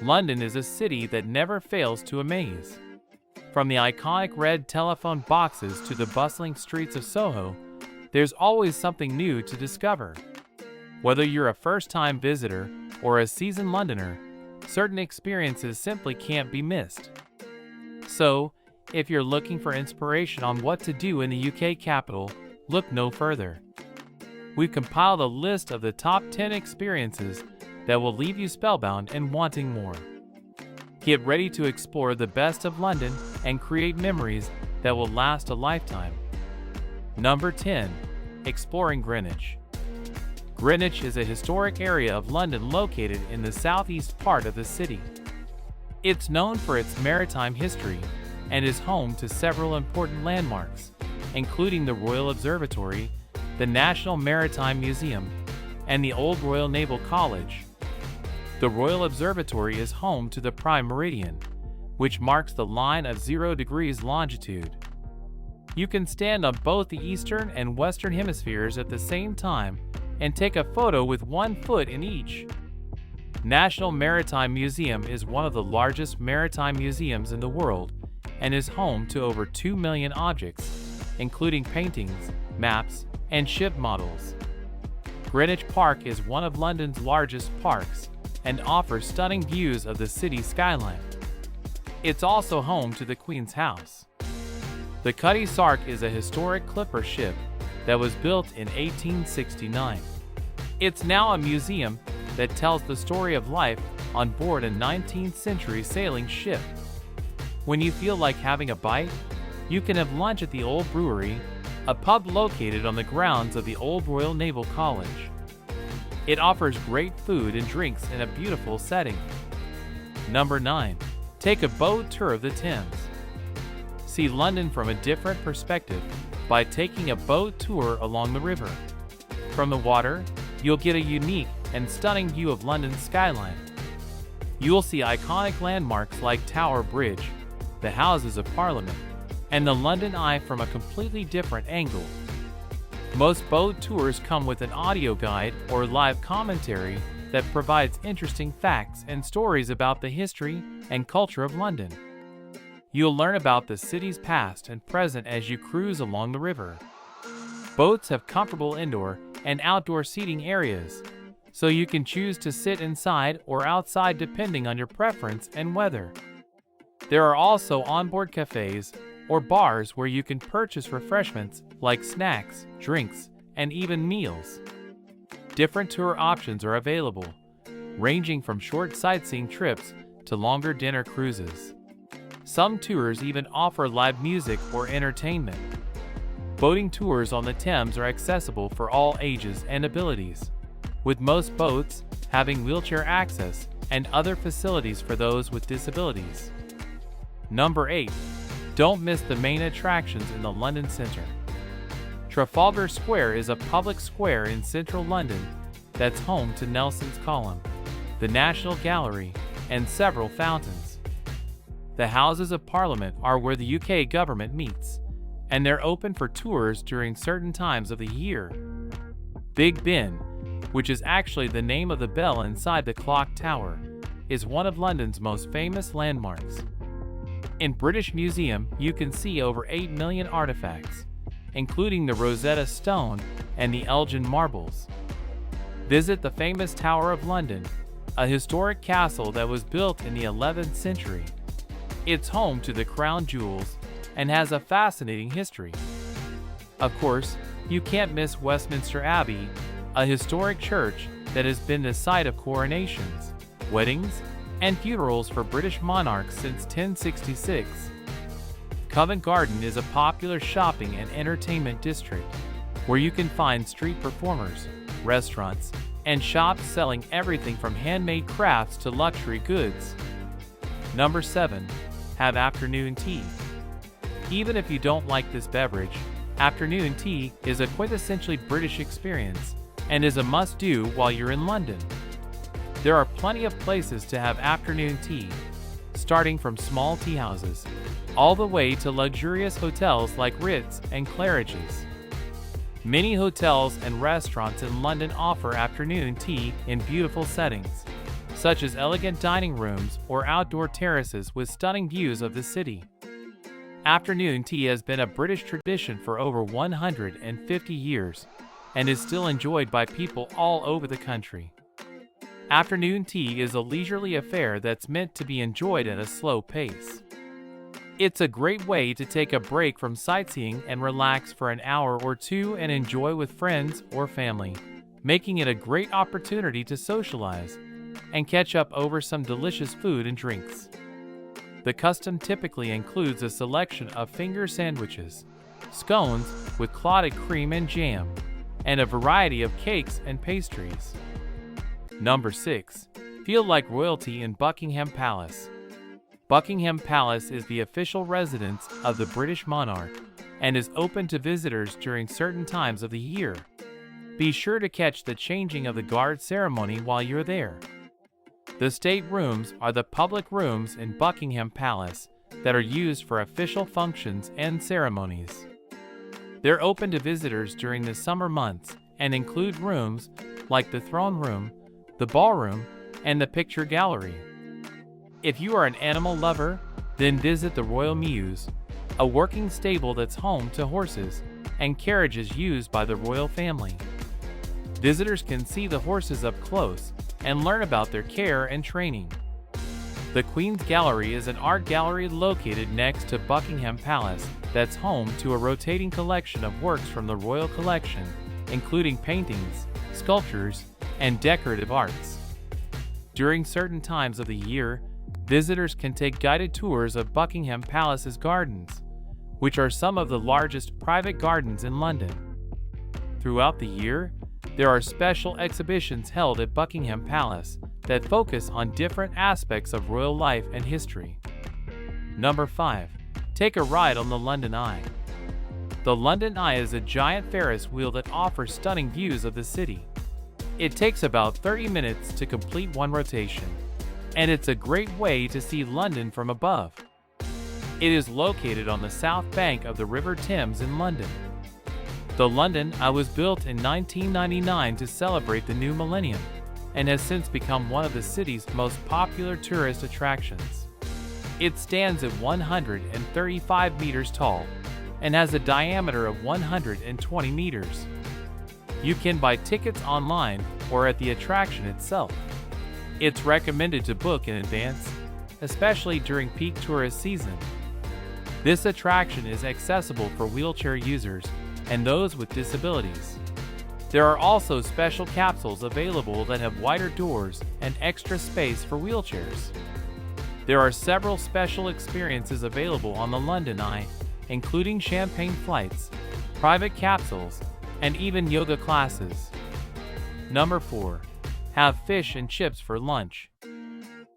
London is a city that never fails to amaze. From the iconic red telephone boxes to the bustling streets of Soho, there's always something new to discover. Whether you're a first-time visitor or a seasoned Londoner, certain experiences simply can't be missed. So, if you're looking for inspiration on what to do in the UK capital, look no further. We've compiled a list of the top 10 experiences that will leave you spellbound and wanting more. Get ready to explore the best of London and create memories that will last a lifetime. Number 10. Exploring Greenwich. Greenwich is a historic area of London located in the southeast part of the city. It's known for its maritime history and is home to several important landmarks, including the Royal Observatory, the National Maritime Museum, and the Old Royal Naval College. The Royal Observatory is home to the Prime Meridian, which marks the line of 0 degrees longitude. You can stand on both the eastern and western hemispheres at the same time and take a photo with one foot in each. National Maritime Museum is one of the largest maritime museums in the world and is home to over 2 million objects, including paintings, maps, and ship models. Greenwich Park is one of London's largest parks and offers stunning views of the city skyline. It's also home to the Queen's House. The Cutty Sark is a historic clipper ship that was built in 1869. It's now a museum that tells the story of life on board a 19th century sailing ship. When you feel like having a bite, you can have lunch at the Old Brewery, a pub located on the grounds of the Old Royal Naval College. It offers great food and drinks in a beautiful setting. Number 9. Take a boat tour of the Thames. See London from a different perspective by taking a boat tour along the river. From the water, you'll get a unique and stunning view of London's skyline. You'll see iconic landmarks like Tower Bridge, the Houses of Parliament, and the London Eye from a completely different angle. Most boat tours come with an audio guide or live commentary that provides interesting facts and stories about the history and culture of London. You'll learn about the city's past and present as you cruise along the river. Boats have comfortable indoor and outdoor seating areas, so you can choose to sit inside or outside depending on your preference and weather. There are also onboard cafes or bars where you can purchase refreshments like snacks, drinks, and even meals. Different tour options are available, ranging from short sightseeing trips to longer dinner cruises. Some tours even offer live music or entertainment. Boating tours on the Thames are accessible for all ages and abilities, with most boats having wheelchair access and other facilities for those with disabilities. Number 8. Don't miss the main attractions in the London Centre. Trafalgar Square is a public square in central London that's home to Nelson's Column, the National Gallery, and several fountains. The Houses of Parliament are where the UK government meets, and they're open for tours during certain times of the year. Big Ben, which is actually the name of the bell inside the clock tower, is one of London's most famous landmarks. In British Museum, you can see over 8 million artifacts, including the Rosetta Stone and the Elgin marbles. Visit the famous Tower of London, a historic castle that was built in the 11th century. It's home to the crown jewels and has a fascinating history. Of course, you can't miss Westminster Abbey, a historic church that has been the site of coronations, weddings, and funerals for British monarchs since 1066. Covent Garden is a popular shopping and entertainment district where you can find street performers, restaurants, and shops selling everything from handmade crafts to luxury goods. Number 7. Have afternoon tea. Even if you don't like this beverage, afternoon tea is a quintessentially British experience and is a must-do while you're in London. There are plenty of places to have afternoon tea, starting from small tea houses, all the way to luxurious hotels like Ritz and Claridge's. Many hotels and restaurants in London offer afternoon tea in beautiful settings, such as elegant dining rooms or outdoor terraces with stunning views of the city. Afternoon tea has been a British tradition for over 150 years and is still enjoyed by people all over the country. Afternoon tea is a leisurely affair that's meant to be enjoyed at a slow pace. It's a great way to take a break from sightseeing and relax for an hour or two and enjoy with friends or family, making it a great opportunity to socialize and catch up over some delicious food and drinks. The custom typically includes a selection of finger sandwiches, scones with clotted cream and jam, and a variety of cakes and pastries. Number 6. Feel like royalty in Buckingham Palace. Buckingham Palace is the official residence of the British monarch and is open to visitors during certain times of the year. Be sure to catch the changing of the guard ceremony while you're there. The state rooms are the public rooms in Buckingham Palace that are used for official functions and ceremonies. They're open to visitors during the summer months and include rooms like the throne room, the ballroom, and the picture gallery. If you are an animal lover, then visit the Royal Mews, a working stable that's home to horses and carriages used by the royal family. Visitors can see the horses up close and learn about their care and training. The Queen's Gallery is an art gallery located next to Buckingham Palace that's home to a rotating collection of works from the royal collection, including paintings, sculptures, and decorative arts. During certain times of the year, visitors can take guided tours of Buckingham Palace's gardens, which are some of the largest private gardens in London. Throughout the year, there are special exhibitions held at Buckingham Palace that focus on different aspects of royal life and history. Number 5. Take a ride on the London Eye. The London Eye is a giant Ferris wheel that offers stunning views of the city. It takes about 30 minutes to complete one rotation, and it's a great way to see London from above. It is located on the south bank of the River Thames in London. The London Eye was built in 1999 to celebrate the new millennium and has since become one of the city's most popular tourist attractions. It stands at 135 meters tall and has a diameter of 120 meters. You can buy tickets online or at the attraction itself. It's recommended to book in advance, especially during peak tourist season. This attraction is accessible for wheelchair users and those with disabilities. There are also special capsules available that have wider doors and extra space for wheelchairs. There are several special experiences available on the London Eye, including champagne flights, private capsules, and even yoga classes. Number 4. Have fish and chips for lunch.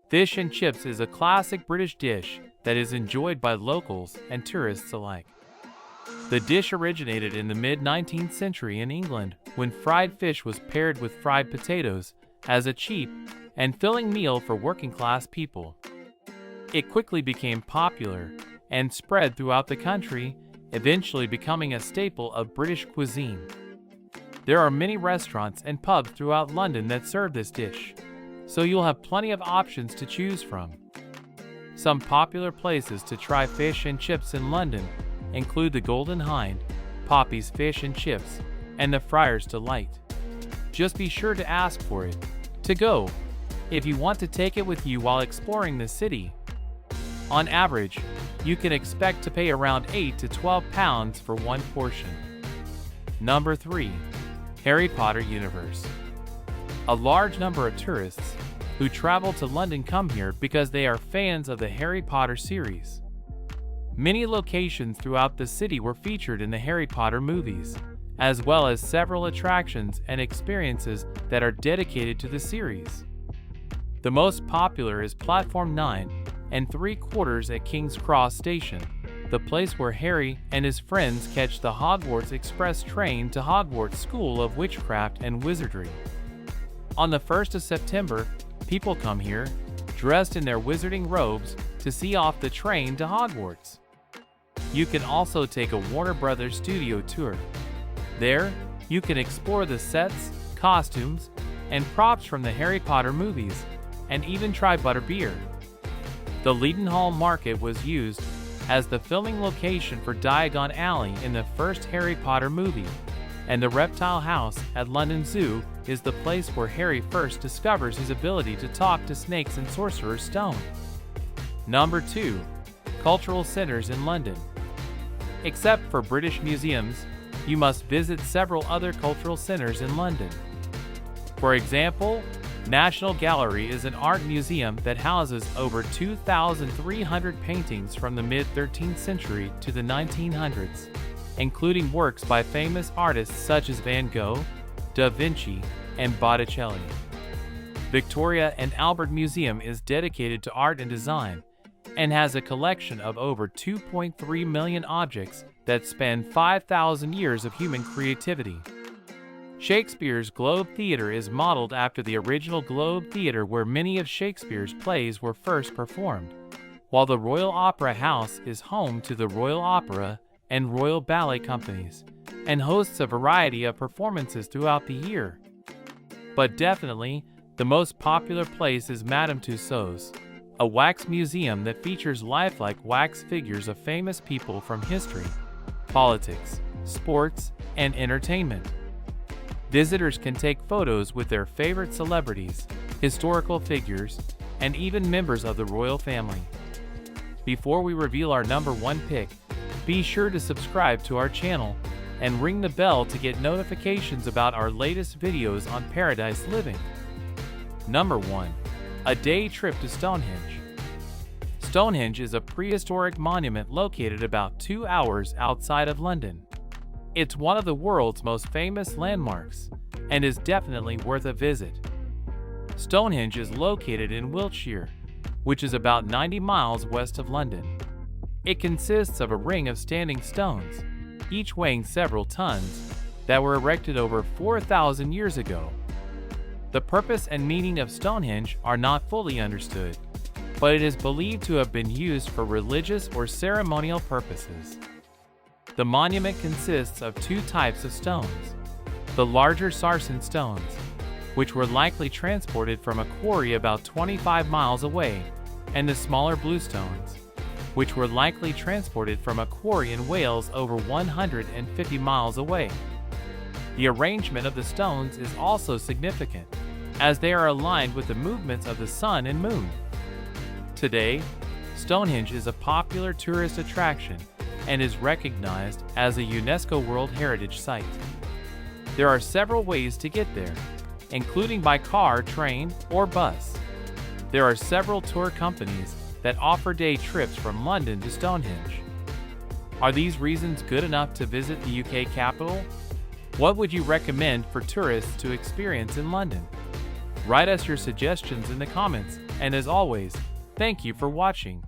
Fish and chips is a classic British dish that is enjoyed by locals and tourists alike. The dish originated in the mid-19th century in England when fried fish was paired with fried potatoes as a cheap and filling meal for working-class people. It quickly became popular and spread throughout the country, eventually becoming a staple of British cuisine. There are many restaurants and pubs throughout London that serve this dish, so you'll have plenty of options to choose from. Some popular places to try fish and chips in London include the Golden Hind, Poppy's Fish and Chips, and the Friar's Delight. Just be sure to ask for it to go if you want to take it with you while exploring the city. On average, you can expect to pay around £8 to £12 for one portion. Number 3. Harry Potter Universe. A large number of tourists who travel to London come here because they are fans of the Harry Potter series. Many locations throughout the city were featured in the Harry Potter movies, as well as several attractions and experiences that are dedicated to the series. The most popular is Platform 9 and 3/4 at King's Cross Station, the place where Harry and his friends catch the Hogwarts Express train to Hogwarts School of Witchcraft and Wizardry. On the 1st of September, people come here, dressed in their wizarding robes, to see off the train to Hogwarts. You can also take a Warner Brothers studio tour. There, you can explore the sets, costumes, and props from the Harry Potter movies, and even try butterbeer. The Leadenhall Market was used as the filming location for Diagon Alley in the first Harry Potter movie, and the Reptile House at London Zoo is the place where Harry first discovers his ability to talk to snakes in Sorcerer's Stone. Number 2. Cultural centers in London. Except for British museums, you must visit several other cultural centers in London. For example, National Gallery is an art museum that houses over 2,300 paintings from the mid-13th century to the 1900s, including works by famous artists such as Van Gogh, Da Vinci, and Botticelli. Victoria and Albert Museum is dedicated to art and design and has a collection of over 2.3 million objects that span 5,000 years of human creativity. Shakespeare's Globe Theatre is modeled after the original Globe Theatre where many of Shakespeare's plays were first performed, while the Royal Opera House is home to the Royal Opera and Royal Ballet Companies, and hosts a variety of performances throughout the year. But definitely, the most popular place is Madame Tussauds, a wax museum that features lifelike wax figures of famous people from history, politics, sports, and entertainment. Visitors can take photos with their favorite celebrities, historical figures, and even members of the royal family. Before we reveal our number 1 pick, be sure to subscribe to our channel and ring the bell to get notifications about our latest videos on paradise living. Number 1. A day trip to Stonehenge. Stonehenge is a prehistoric monument located about 2 hours outside of London. It's one of the world's most famous landmarks and is definitely worth a visit. Stonehenge is located in Wiltshire, which is about 90 miles west of London. It consists of a ring of standing stones, each weighing several tons, that were erected over 4,000 years ago. The purpose and meaning of Stonehenge are not fully understood, but it is believed to have been used for religious or ceremonial purposes. The monument consists of 2 types of stones: the larger sarsen stones, which were likely transported from a quarry about 25 miles away, and the smaller blue stones, which were likely transported from a quarry in Wales over 150 miles away. The arrangement of the stones is also significant, as they are aligned with the movements of the sun and moon. Today, Stonehenge is a popular tourist attraction and is recognized as a UNESCO World Heritage Site. There are several ways to get there, including by car, train, or bus. There are several tour companies that offer day trips from London to Stonehenge. Are these reasons good enough to visit the UK capital? What would you recommend for tourists to experience in London? Write us your suggestions in the comments, and as always, thank you for watching.